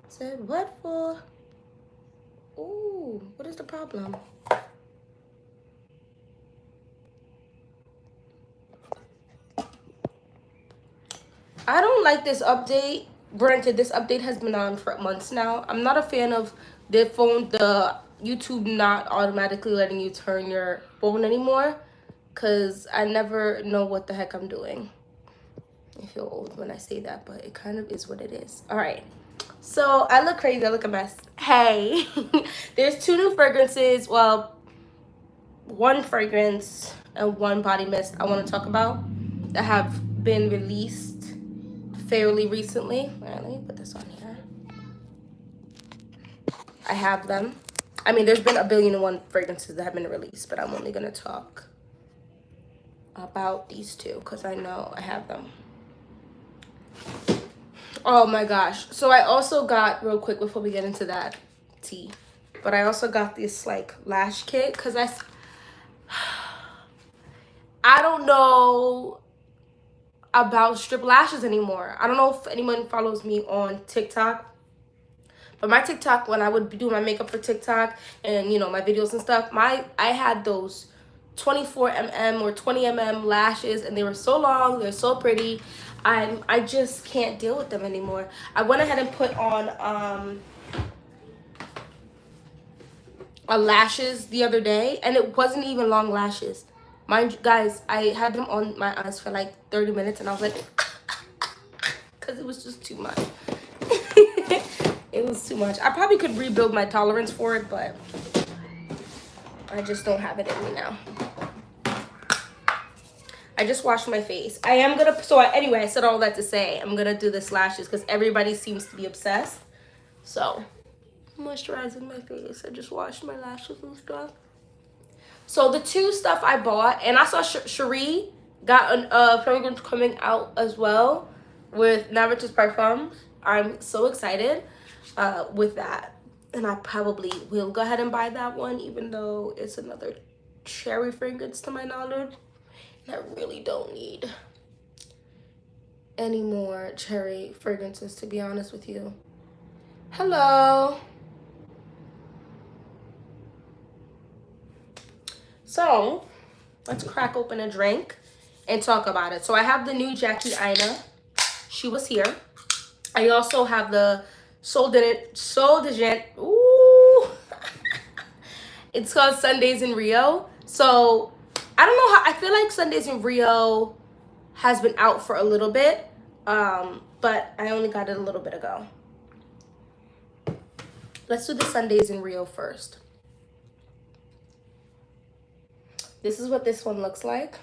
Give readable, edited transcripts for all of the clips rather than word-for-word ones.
Said what for? Ooh, what is the problem? I don't like this update. Granted, this update has been on for months now. I'm not a fan of the YouTube not automatically letting you turn your phone anymore, because I never know what the heck I'm doing. I feel old when I say that, but it kind of is what it is. All right. So I look crazy. I look a mess. Hey, there's 2 new fragrances. Well, 1 fragrance and 1 body mist I want to talk about that have been released fairly recently. All right, let me put this on here. I have them. I mean, there's been a billion and 1 fragrances that have been released, but I'm only going to talk about these 2 because I know I have them. Oh my gosh. So I also got, real quick before we get into that tea, but I also got this like lash kit because I don't know about strip lashes anymore. I don't know if anyone follows me on TikTok, but my TikTok, when I would do my makeup for TikTok and, you know, my videos and stuff, I had those 24mm or 20mm lashes, and they were so long, they're so pretty. I just can't deal with them anymore. I went ahead and put on a lashes the other day, and it wasn't even long lashes. Mind you, guys, I had them on my eyes for like 30 minutes, and I was like, because it was just too much. It was too much. I probably could rebuild my tolerance for it, but I just don't have it in me now. I just washed my face. I am gonna, anyway, I said all that to say, I'm gonna do this lashes because everybody seems to be obsessed. So, moisturizing my face. I just washed my lashes and stuff. So the 2 stuff I bought, and I saw Cherie got a fragrance coming out as well with Navages Parfums. I'm so excited with that. And I probably will go ahead and buy that one, even though it's another cherry fragrance to my knowledge. And I really don't need any more cherry fragrances, to be honest with you. Hello. So let's crack open a drink and talk about it. So I have the new Jackie Aina. She was here. I also have the Sol de Gent. Ooh. It's called Sundays in Rio. So I don't know how, I feel like Sundays in Rio has been out for a little bit. But I only got it a little bit ago. Let's do the Sundays in Rio first. This is what this one looks like.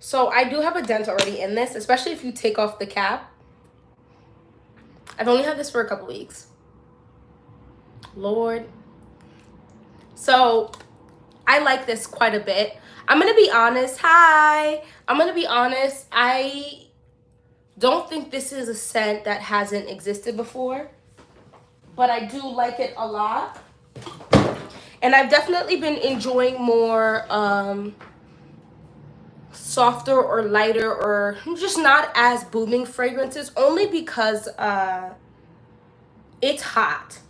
So I do have a dent already in this, especially if you take off the cap. I've only had this for a couple weeks. Lord. So I like this quite a bit. I'm going to be honest. Hi. I'm going to be honest. I don't think this is a scent that hasn't existed before, but I do like it a lot. And I've definitely been enjoying more softer or lighter or just not as booming fragrances, only because it's hot.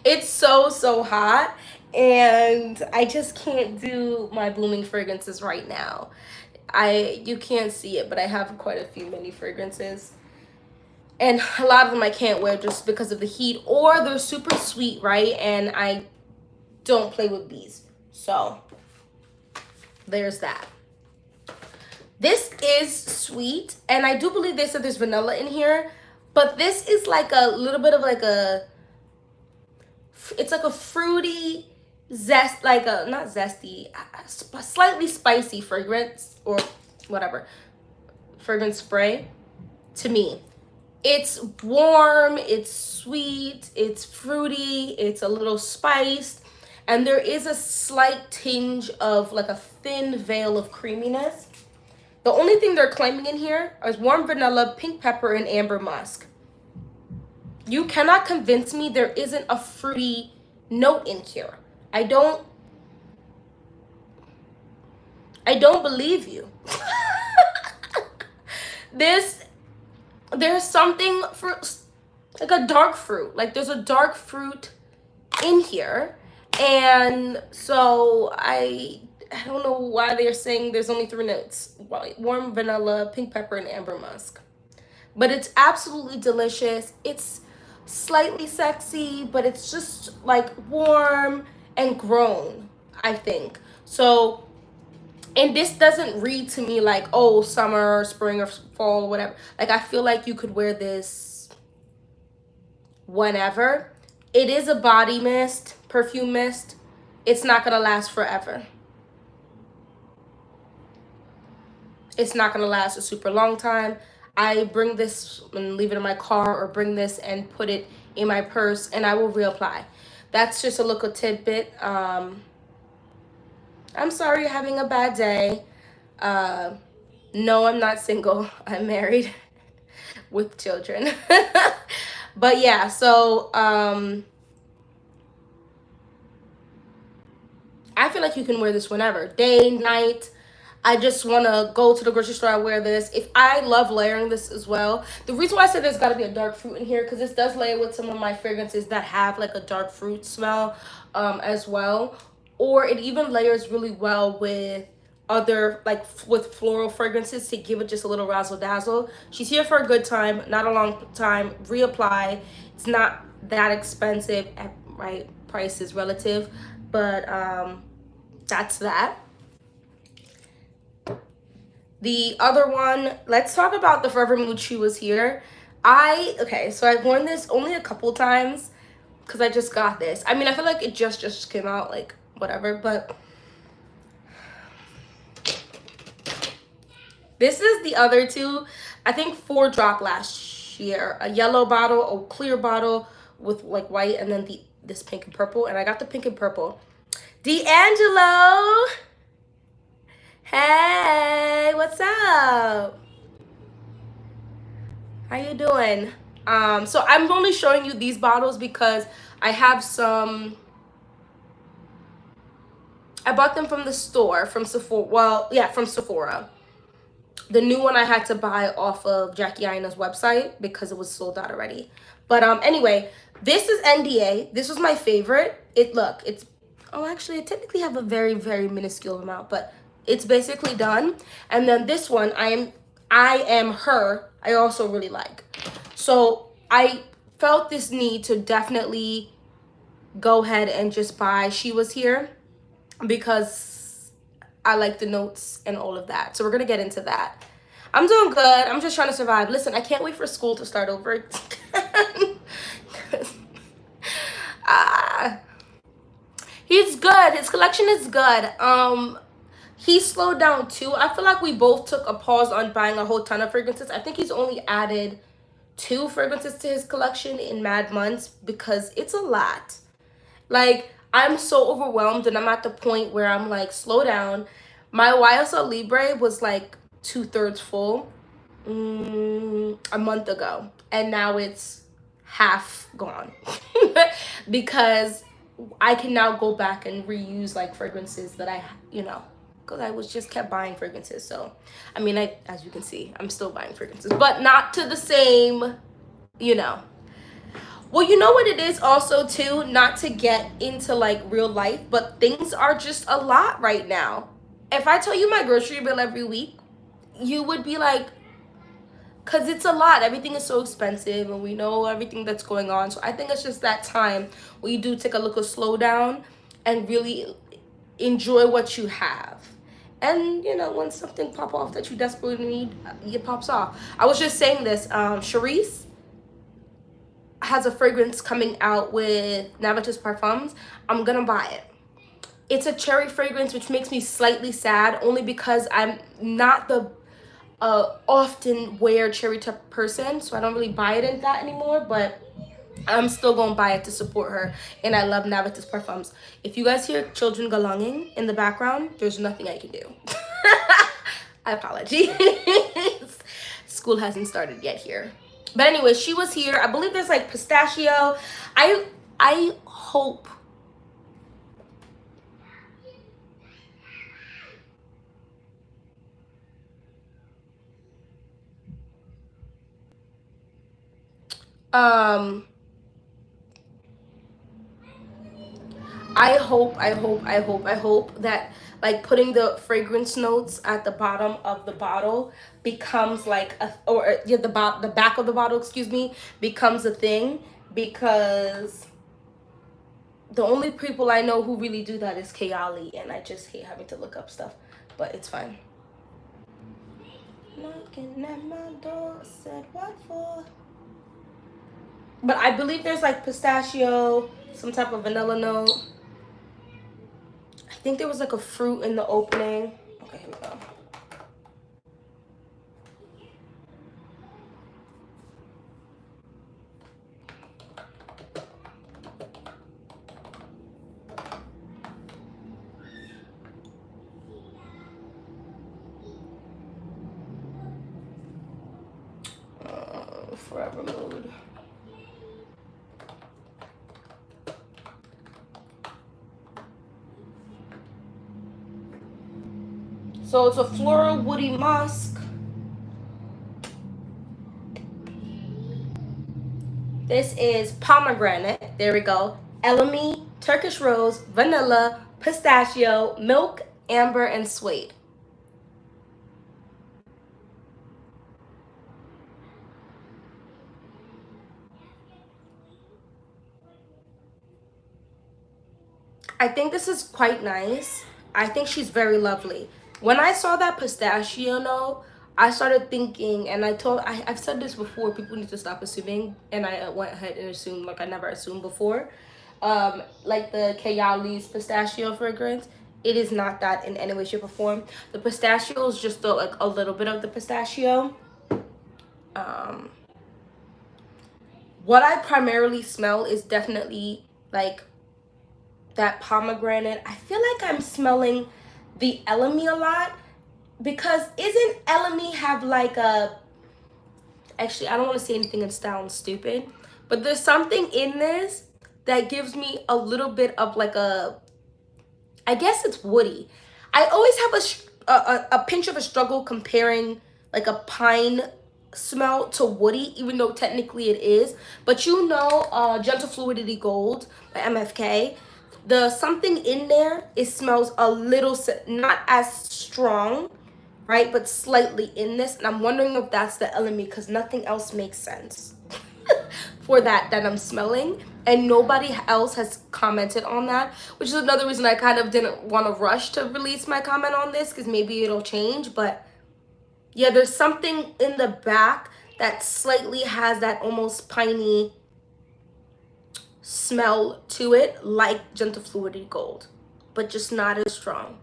It's so hot, and I just can't do my blooming fragrances right now. You can't see it, but I have quite a few mini fragrances, and a lot of them I can't wear just because of the heat, or they're super sweet, right? And I don't play with these, so there's that. This is sweet, and I do believe they said there's vanilla in here, but this is like a little bit of like it's like a fruity zest, like a, not zesty, slightly spicy fragrance or whatever, fragrance spray to me. It's warm, it's sweet, it's fruity, it's a little spiced, and there is a slight tinge of like a thin veil of creaminess. The only thing they're claiming in here is warm vanilla, pink pepper, and amber musk. You cannot convince me there isn't a fruity note in here. I don't believe you. This there's something for like a dark fruit. Like there's a dark fruit in here. And so I don't know why they're saying there's only 3 notes: warm vanilla, pink pepper, and amber musk. But it's absolutely delicious. It's slightly sexy, but it's just like warm and grown, I think. So, and this doesn't read to me like, oh, summer, spring, or fall, or whatever. Like, I feel like you could wear this whenever. It is a body mist, perfume mist. It's not gonna last forever. It's not gonna last a super long time. I bring this and leave it in my car, or bring this and put it in my purse, and I will reapply. That's just a little tidbit. I'm sorry you're having a bad day. No, I'm not single. I'm married with children. But yeah, so I feel like you can wear this whenever, day, night. I just want to go to the grocery store. I wear this. If I love layering this as well. The reason why I said there's got to be a dark fruit in here, because this does layer with some of my fragrances that have like a dark fruit smell as well. Or it even layers really well with other, like with floral fragrances, to give it just a little razzle dazzle. She's here for a good time, not a long time. Reapply. It's not that expensive. Right, price is relative, but that's that. The other one, let's talk about the Forever Mood. She was here. Okay, so I've worn this only a couple times because I just got this. I mean, I feel like it just came out, like, whatever, but this is the other two. I think 4 dropped last year. A yellow bottle, a clear bottle with, like, white, and then this pink and purple, and I got the pink and purple. D'Angelo! Hey, what's up? How you doing? So I'm only showing you these bottles because I have some. I bought them from the store, from Sephora. Well, yeah, from Sephora. The new one I had to buy off of Jackie Aina's website because it was sold out already. But anyway, this is NDA. This was my favorite. It's actually I technically have a very, very minuscule amount, but it's basically done. And then this one, I am her. I also really like. So I felt this need to definitely go ahead and just buy She Was Here, because I like the notes and all of that. So we're gonna get into that. I'm doing good. I'm just trying to survive. Listen, I can't wait for school to start over. ah, he's good. His collection is good. He slowed down too. I feel like we both took a pause on buying a whole ton of fragrances. I think he's only added 2 fragrances to his collection in mad months, because it's a lot. Like, I'm so overwhelmed, and I'm at the point where I'm like, slow down. My YSL Libre was like 2/3 full a month ago, and now it's half gone because I can now go back and reuse like fragrances that because I was just kept buying fragrances. So I mean, as you can see, I'm still buying fragrances, but not to the same, you know. Well, you know what it is also too, not to get into like real life, but things are just a lot right now. If I tell you my grocery bill every week, you would be like, because it's a lot. Everything is so expensive, and we know everything that's going on. So I think it's just that time where you do take a little slow down and really enjoy what you have. And when something pop off that you desperately need, it pops off. I was just saying this. Charisse has a fragrance coming out with Navatus Parfums. I'm gonna buy it. It's a cherry fragrance, which makes me slightly sad, only because I'm not the often wear cherry type person, so I don't really buy it in that anymore, but I'm still gonna buy it to support her. And I love Navatus Parfums. If you guys hear children galunging in the background, there's nothing I can do. I apologize. School hasn't started yet here. But anyway, She Was Here. I believe there's like pistachio. I hope Um, I hope that like putting the fragrance notes at the bottom of the bottle becomes like a, or yeah, the back of the bottle, excuse me, becomes a thing, because the only people I know who really do that is Kayali, and I just hate having to look up stuff, but it's fine. Knocking at my door, said what for? But I believe there's like pistachio, some type of vanilla note. I think there was like a fruit in the opening. Okay, here we go. Forever Mood. So it's a floral woody musk. This is pomegranate. There we go. Elemi, Turkish rose, vanilla, pistachio, milk, amber, and suede. I think this is quite nice. I think she's very lovely. When I saw that pistachio note, I started thinking, and I've said this before, people need to stop assuming, and I went ahead and assumed like I never assumed before. Like the Kayali's pistachio fragrance, it is not that in any way, shape, or form. The pistachio is just like a little bit of the pistachio. Um, what I primarily smell is definitely like that pomegranate. I feel like I'm smelling the Elemi a lot, because isn't Elemi have like a, actually I don't want to say anything and sound stupid, but there's something in this that gives me a little bit of like a, I guess it's woody. I always have a pinch of a struggle comparing like a pine smell to woody, even though technically it is. But you know, Gentle Fluidity Gold by MFK, the something in there, it smells a little, not as strong, right, but slightly in this, and I'm wondering if that's the element, because nothing else makes sense for that I'm smelling, and nobody else has commented on that, which is another reason I kind of didn't want to rush to release my comment on this, because maybe it'll change. But yeah, there's something in the back that slightly has that almost piney smell to it, like Gentle Fluidity Gold, but just not as strong.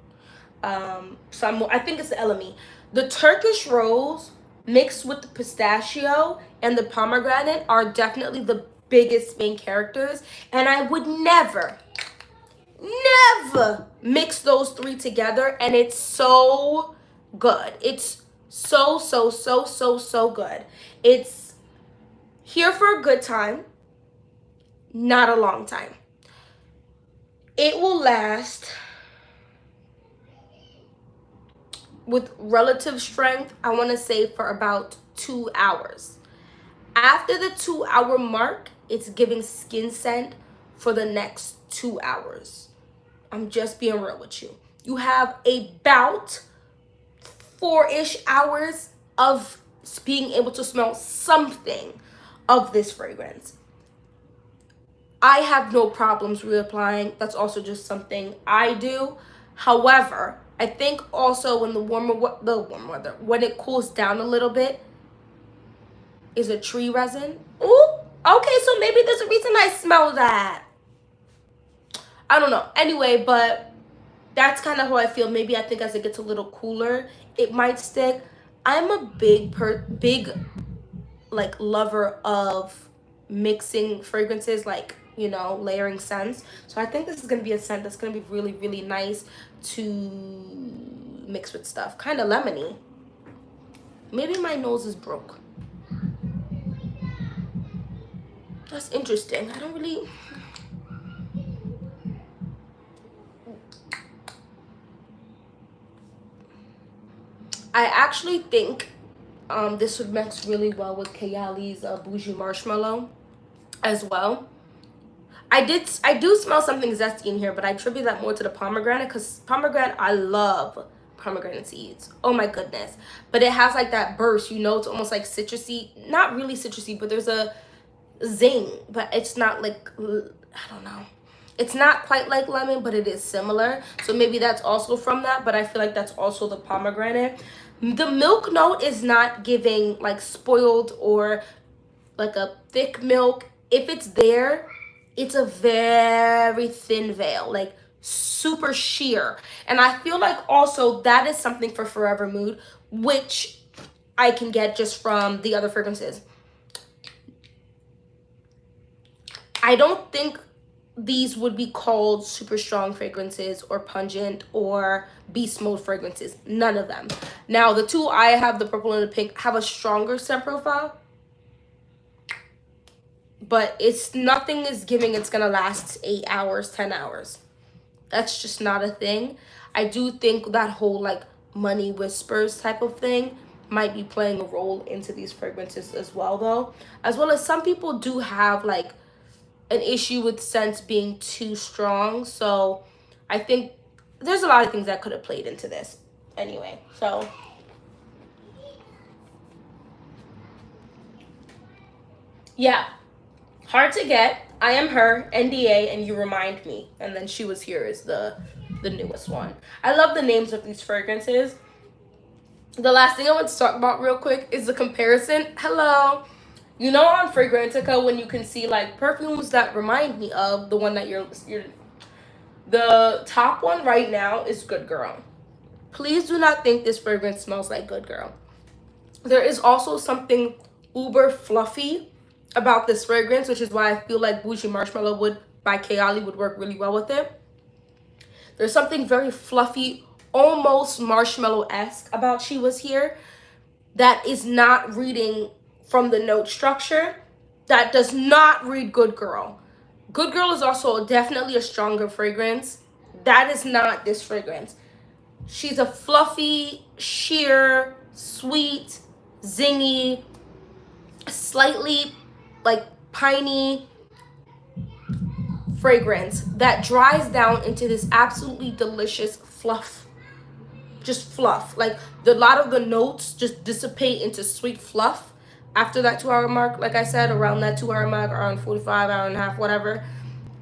So I think it's the Elemi. The Turkish rose mixed with the pistachio and the pomegranate are definitely the biggest main characters, and I would never mix those three together, and it's so good. It's so good. It's here for a good time, not a long time. It will last with relative strength, I want to say for about 2 hours. After the 2 hour mark, it's giving skin scent for the next 2 hours. I'm just being real with you. You have about 4-ish hours of being able to smell something of this fragrance. I have no problems reapplying. That's also just something I do. However, I think also when the warm weather, when it cools down a little bit, is a tree resin. Ooh, okay, so maybe there's a reason I smell that. I don't know. Anyway, but that's kind of how I feel. Maybe I think as it gets a little cooler, it might stick. I'm a big like lover of mixing fragrances, like, you know, layering scents. So I think this is gonna be a scent that's gonna be really, really nice to mix with stuff. Kind of lemony. Maybe my nose is broke. That's interesting. I don't really. I actually think this would mix really well with Kayali's Bougie Marshmallow. as well. I do smell something zesty in here, but I attribute that more to the pomegranate, because pomegranate, I love pomegranate seeds. Oh my goodness. But it has like that burst, you know, it's almost like citrusy. Not really citrusy, but there's a zing, but it's not like, I don't know. It's not quite like lemon, but it is similar. So maybe that's also from that, but I feel like that's also the pomegranate. The milk note is not giving like spoiled or like a thick milk. If it's there, it's a very thin veil, like super sheer. And I feel like also that is something for Forever Mood, which I can get just from the other fragrances. I don't think these would be called super strong fragrances or pungent or beast mode fragrances. None of them. Now, the two I have, the purple and the pink, have a stronger scent profile. But it's nothing is giving it's gonna last 8 hours, 10 hours. That's just not a thing. I do think that whole like money whispers type of thing might be playing a role into these fragrances as well, though. As well as some people do have like an issue with scents being too strong. So I think there's a lot of things that could have played into this. Anyway, so yeah. Hard to Get, I Am Her, NDA, and You Remind Me. And then She Was Here is the newest one. I love the names of these fragrances. The last thing I want to talk about real quick is the comparison. Hello. You know on Fragrantica when you can see like perfumes that remind me of the one that you're the top one right now is Good Girl. Please do not think this fragrance smells like Good Girl. There is also something uber fluffy about this fragrance, which is why I feel like Bougie Marshmallow would by Kayali would work really well with it. There's something very fluffy, almost marshmallow-esque about She Was Here that is not reading from the note structure. That does not read Good Girl. Good Girl is also definitely a stronger fragrance. That is not this fragrance. She's a fluffy, sheer, sweet, zingy, slightly like piney fragrance that dries down into this absolutely delicious fluff. Just fluff. Like a lot of the notes just dissipate into sweet fluff after that 2 hour mark. Like I said, around that 2 hour mark, around 45, hour and a half, whatever.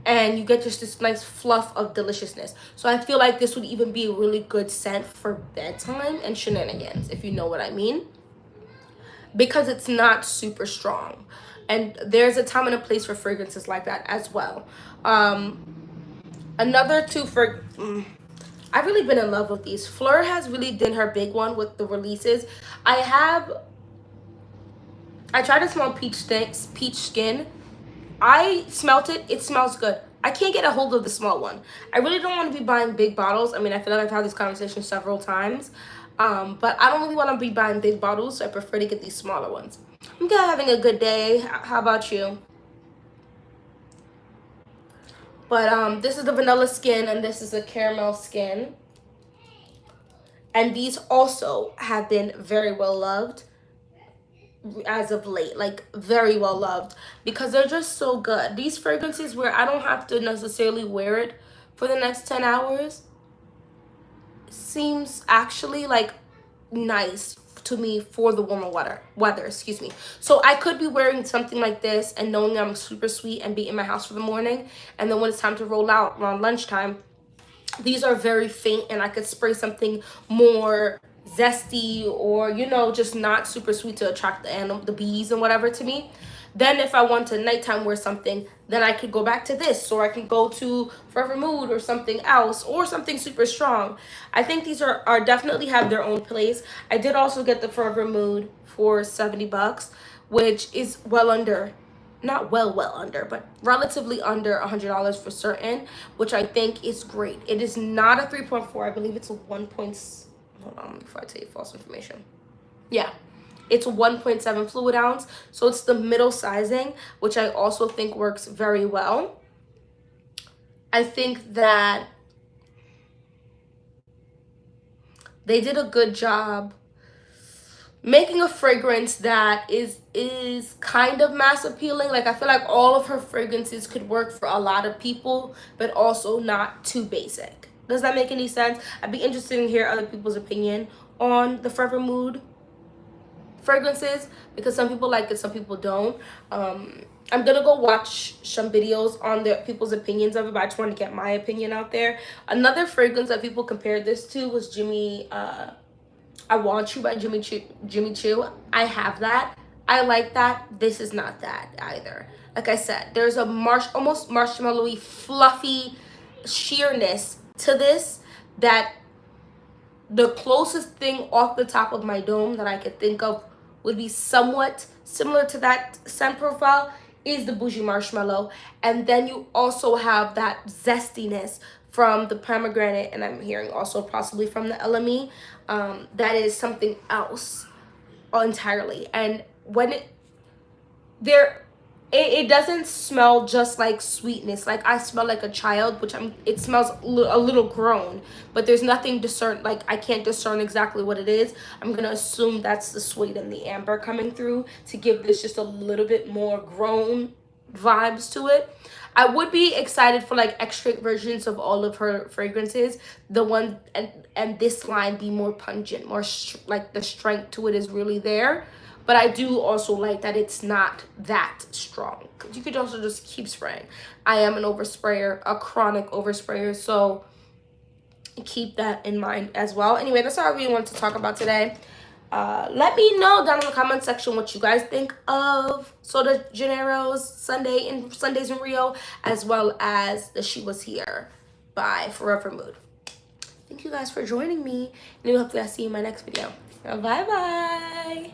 And you get just this nice fluff of deliciousness. So I feel like this would even be a really good scent for bedtime and shenanigans, if you know what I mean. Because it's not super strong. And there's a time and a place for fragrances like that as well. Another two for... I've really been in love with these. Fleur has really done her big one with the releases. I tried to smell peach skin. I smelt it. It smells good. I can't get a hold of the small one. I really don't want to be buying big bottles. I mean, I feel like I've had this conversation several times. But I don't really want to be buying big bottles, so I prefer to get these smaller ones. I'm having a good day. How about you? But this is the vanilla skin, and this is the caramel skin. And these also have been very well loved as of late, like very well loved, because they're just so good. These fragrances where I don't have to necessarily wear it for the next 10 hours seems actually like nice to me for the warmer weather, excuse me. So I could be wearing something like this and knowing I'm super sweet and be in my house for the morning, and then when it's time to roll out around lunchtime, these are very faint and I could spray something more zesty or, you know, just not super sweet to attract the bees and whatever to me. Then if I want to nighttime wear something, then I could go back to this, or I can go to Forever Mood or something else, or something super strong. I think these are definitely have their own place. I did also get the Forever Mood for $70, which is well under, not well under, but relatively under $100 for certain, which I think is great. It is not a 3.4. I believe it's a 1. Hold on before I tell you false information. Yeah, it's 1.7 fluid ounce, so it's the middle sizing, which I also think works very well. I think that they did a good job making a fragrance that is kind of mass appealing. Like I feel like all of her fragrances could work for a lot of people, but also not too basic. Does that make any sense? I'd be interested in hear other people's opinion on the Forever Mood fragrances, because some people like it, some people don't. I'm gonna go watch some videos on the people's opinions of it, but I just want to get my opinion out there. Another fragrance that people compared this to was Jimmy I Want You by Jimmy Choo. I have that. I like that. This is not that either. Like I said, there's a almost marshmallowy, fluffy sheerness to this that the closest thing off the top of my dome that I could think of would be somewhat similar to that scent profile is the Bougie Marshmallow. And then you also have that zestiness from the pomegranate, and I'm hearing also possibly from the LME. That is something else entirely. And when it doesn't smell just like sweetness. Like I smell like a child, which it smells a little grown, but there's nothing discern, like I can't discern exactly what it is. I'm gonna assume that's the sweet and the amber coming through to give this just a little bit more grown vibes to it. I would be excited for like extract versions of all of her fragrances. The one and this line be more pungent, more like the strength to it is really there. But I do also like that it's not that strong. You could also just keep spraying. I am an oversprayer, a chronic oversprayer, so keep that in mind as well. Anyway, that's all I really wanted to talk about today. Let me know down in the comment section what you guys think of Sol de Janeiro's Sundays in Rio, as well as the She Was Here by Forever Mood. Thank you guys for joining me, and hopefully I'll see you in my next video. Bye bye.